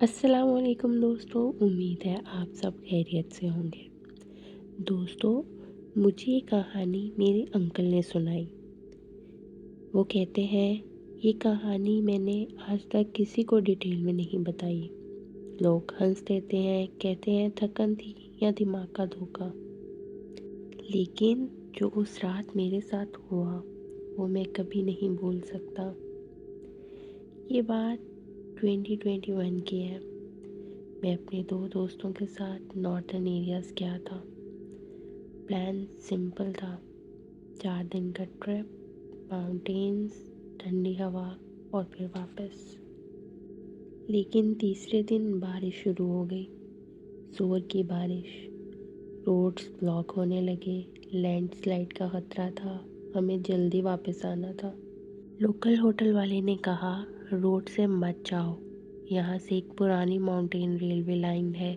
अस्सलाम वालेकुम दोस्तों, उम्मीद है आप सब खैरियत से होंगे। दोस्तों, मुझे ये कहानी मेरे अंकल ने सुनाई। वो कहते हैं ये कहानी मैंने आज तक किसी को डिटेल में नहीं बताई। लोग हंस देते हैं, कहते हैं थकन थी या दिमाग का धोखा। लेकिन जो उस रात मेरे साथ हुआ वो मैं कभी नहीं भूल सकता। ये बात 2021 की है। मैं अपने दो दोस्तों के साथ नॉर्थर्न एरियाज़ गया था। प्लान सिंपल था, 4 दिन का ट्रिप, माउंटेन्स, ठंडी हवा और फिर वापस। लेकिन तीसरे दिन बारिश शुरू हो गई, जोर की बारिश। रोड्स ब्लॉक होने लगे, लैंडस्लाइड का खतरा था, हमें जल्दी वापस आना था। लोकल होटल वाले ने कहा रोड से मत जाओ, यहाँ से एक पुरानी माउंटेन रेलवे लाइन है,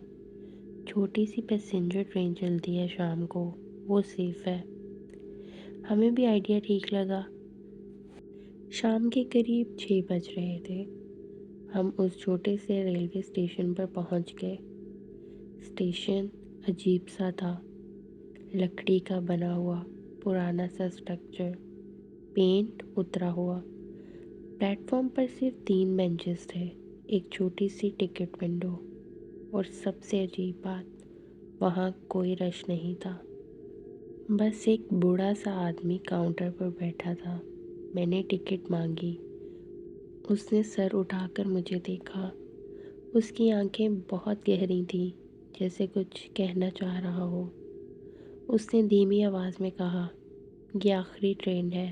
छोटी सी पैसेंजर ट्रेन चलती है शाम को, वो सेफ़ है। हमें भी आइडिया ठीक लगा। शाम के करीब 6 बज रहे थे। हम उस छोटे से रेलवे स्टेशन पर पहुंच गए। स्टेशन अजीब सा था, लकड़ी का बना हुआ पुराना सा स्ट्रक्चर, पेंट उतरा हुआ। प्लेटफॉर्म पर सिर्फ 3 बेंचेस थे, एक छोटी सी टिकट विंडो, और सबसे अजीब बात, वहाँ कोई रश नहीं था। बस एक बूढ़ा सा आदमी काउंटर पर बैठा था। मैंने टिकट मांगी। उसने सर उठाकर मुझे देखा। उसकी आंखें बहुत गहरी थीं, जैसे कुछ कहना चाह रहा हो। उसने धीमी आवाज़ में कहा, ये आखिरी ट्रेन है।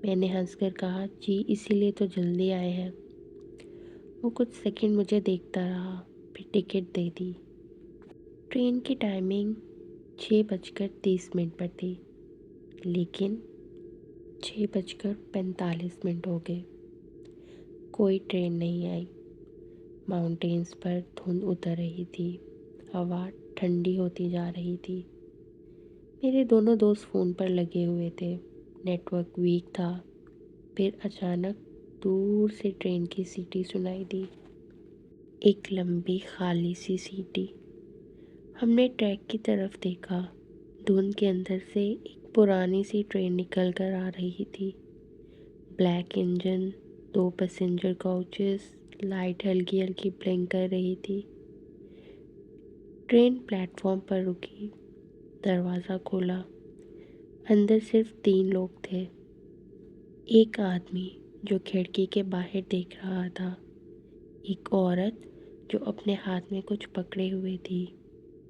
मैंने हंसकर कहा, जी इसीलिए तो जल्दी आए हैं। वो कुछ सेकंड मुझे देखता रहा, फिर टिकट दे दी। ट्रेन की टाइमिंग 6:30 पर थी, लेकिन 6:45 हो गए। कोई ट्रेन नहीं आई। माउंटेन्स पर धुंध उतर रही थी, हवा ठंडी होती जा रही थी। मेरे दोनों दोस्त फ़ोन पर लगे हुए थे, नेटवर्क वीक था। फिर अचानक दूर से ट्रेन की सीटी सुनाई दी, एक लंबी खाली सी सीटी। हमने ट्रैक की तरफ देखा। धुंध के अंदर से एक पुरानी सी ट्रेन निकल कर आ रही थी। Black engine, 2 passenger coaches, light हल्की हल्की ब्लिंक कर रही थी। ट्रेन प्लेटफॉर्म पर रुकी, दरवाज़ा खोला। अंदर सिर्फ 3 लोग थे। एक आदमी जो खिड़की के बाहर देख रहा था, एक औरत जो अपने हाथ में कुछ पकड़े हुए थी,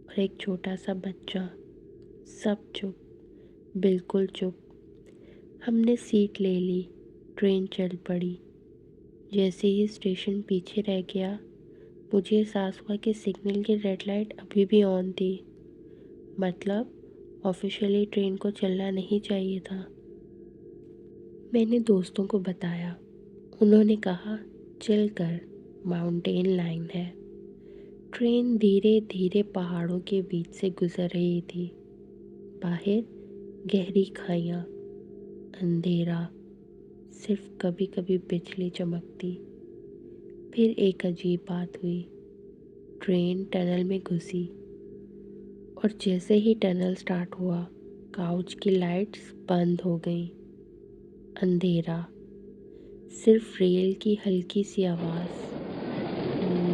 और एक छोटा सा बच्चा। सब चुप, बिल्कुल चुप। हमने सीट ले ली, ट्रेन चल पड़ी। जैसे ही स्टेशन पीछे रह गया, मुझे एहसास हुआ कि सिग्नल की रेड लाइट अभी भी ऑन थी। मतलब ऑफिशियली ट्रेन को चलना नहीं चाहिए था। मैंने दोस्तों को बताया। उन्होंने कहा चल कर, माउंटेन लाइन है। ट्रेन धीरे धीरे पहाड़ों के बीच से गुजर रही थी। बाहर गहरी खाइयाँ, अंधेरा, सिर्फ कभी कभी बिजली चमकती। फिर एक अजीब बात हुई। ट्रेन टनल में घुसी, और जैसे ही टनल स्टार्ट हुआ, काउच की लाइट्स बंद हो गईं। अंधेरा, सिर्फ रेल की हल्की सी आवाज़।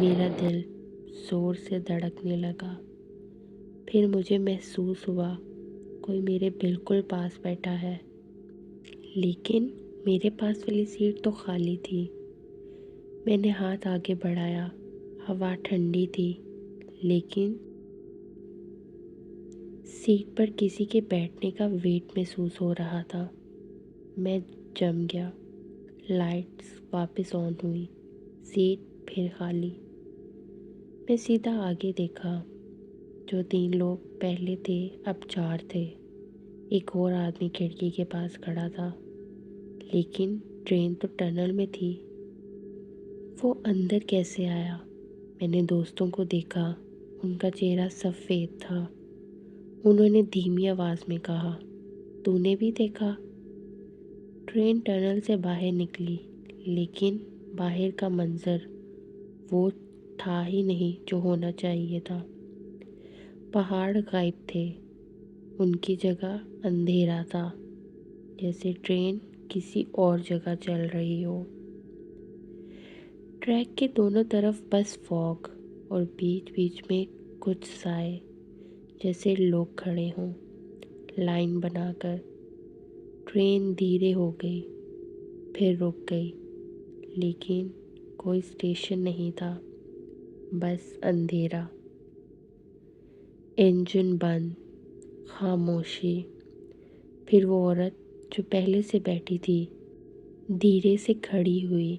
मेरा दिल ज़ोर से धड़कने लगा। फिर मुझे महसूस हुआ कोई मेरे बिल्कुल पास बैठा है, लेकिन मेरे पास वाली सीट तो खाली थी। मैंने हाथ आगे बढ़ाया। हवा ठंडी थी, लेकिन सीट पर किसी के बैठने का वेट महसूस हो रहा था। मैं जम गया। लाइट्स वापस ऑन हुई, सीट फिर खाली। मैं सीधा आगे देखा। जो 3 लोग पहले थे अब 4 थे। एक और आदमी खिड़की के पास खड़ा था, लेकिन ट्रेन तो टनल में थी। वो अंदर कैसे आया? मैंने दोस्तों को देखा, उनका चेहरा सफ़ेद था। उन्होंने धीमी आवाज़ में कहा, तूने भी देखा? ट्रेन टनल से बाहर निकली, लेकिन बाहर का मंजर वो था ही नहीं जो होना चाहिए था। पहाड़ गायब थे, उनकी जगह अंधेरा था, जैसे ट्रेन किसी और जगह चल रही हो। ट्रैक के दोनों तरफ बस फॉग और बीच बीच में कुछ साए, जैसे लोग खड़े हों लाइन बनाकर। ट्रेन धीरे हो गई, फिर रुक गई, लेकिन कोई स्टेशन नहीं था, बस अंधेरा। इंजन बंद, खामोशी। फिर वो औरत जो पहले से बैठी थी धीरे से खड़ी हुई।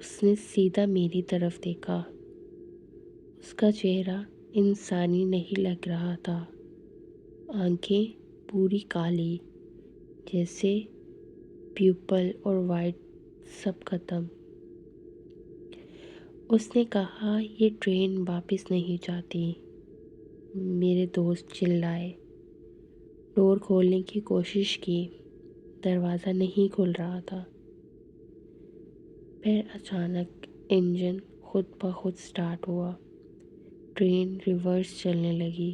उसने सीधा मेरी तरफ देखा। उसका चेहरा इंसानी नहीं लग रहा था, आंखें पूरी काली, जैसे प्यूपल और वाइट सब खत्म। उसने कहा, ये ट्रेन वापस नहीं जाती। मेरे दोस्त चिल्लाए, डोर खोलने की कोशिश की, दरवाज़ा नहीं खुल रहा था। फिर अचानक इंजन खुद ब खुद स्टार्ट हुआ। ट्रेन रिवर्स चलने लगी,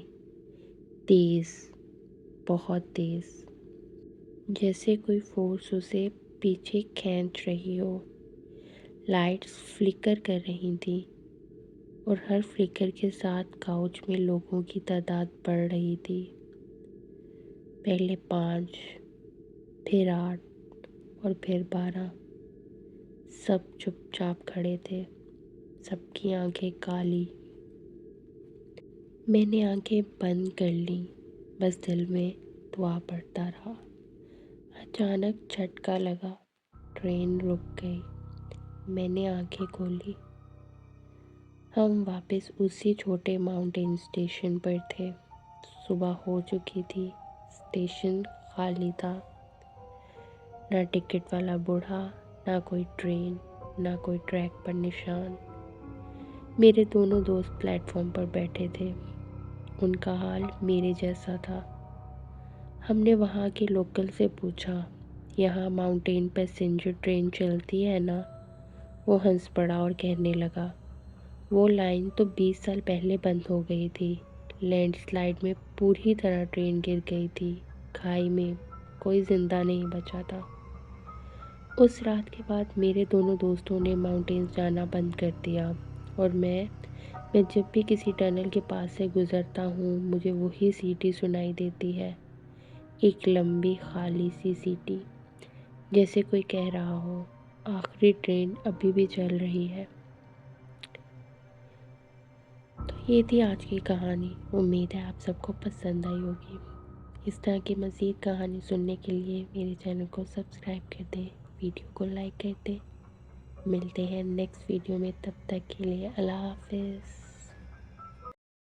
तेज़, बहुत तेज़, जैसे कोई फोर्स उसे पीछे खींच रही हो। लाइट्स फ्लिकर कर रही थी और हर फ्लिकर के साथ काउच में लोगों की तादाद बढ़ रही थी। पहले 5, फिर 8 और फिर 12। सब चुपचाप खड़े थे, सबकी आंखें काली। मैंने आंखें बंद कर ली, बस दिल में दुआ पड़ता रहा। अचानक झटका लगा, ट्रेन रुक गई। मैंने आंखें खोली। हम वापस उसी छोटे माउंटेन स्टेशन पर थे। सुबह हो चुकी थी, स्टेशन खाली था। ना टिकट वाला बूढ़ा, ना कोई ट्रेन, ना कोई ट्रैक पर निशान। मेरे दोनों दोस्त प्लेटफॉर्म पर बैठे थे। उनका हाल मेरे जैसा था। हमने वहाँ के लोकल से पूछा, यहाँ माउंटेन पैसेंजर ट्रेन चलती है ना? वो हंस पड़ा और कहने लगा, वो लाइन तो 20 साल पहले बंद हो गई थी। लैंडस्लाइड में पूरी तरह ट्रेन गिर गई थी खाई में, कोई ज़िंदा नहीं बचा था। उस रात के बाद मेरे दोनों दोस्तों ने माउंटेन्स जाना बंद कर दिया और मैं जब भी किसी टनल के पास से गुज़रता हूँ मुझे वही सीटी सुनाई देती है। एक लंबी खाली सी सीटी, जैसे कोई कह रहा हो, आखिरी ट्रेन अभी भी चल रही है। तो ये थी आज की कहानी। उम्मीद है आप सबको पसंद आई होगी। इस तरह की मज़ीद कहानी सुनने के लिए मेरे चैनल को सब्सक्राइब कर दें, वीडियो को लाइक कर दें। मिलते हैं नेक्स्ट वीडियो में, तब तक के लिए अल्लाह हाफ़िज़।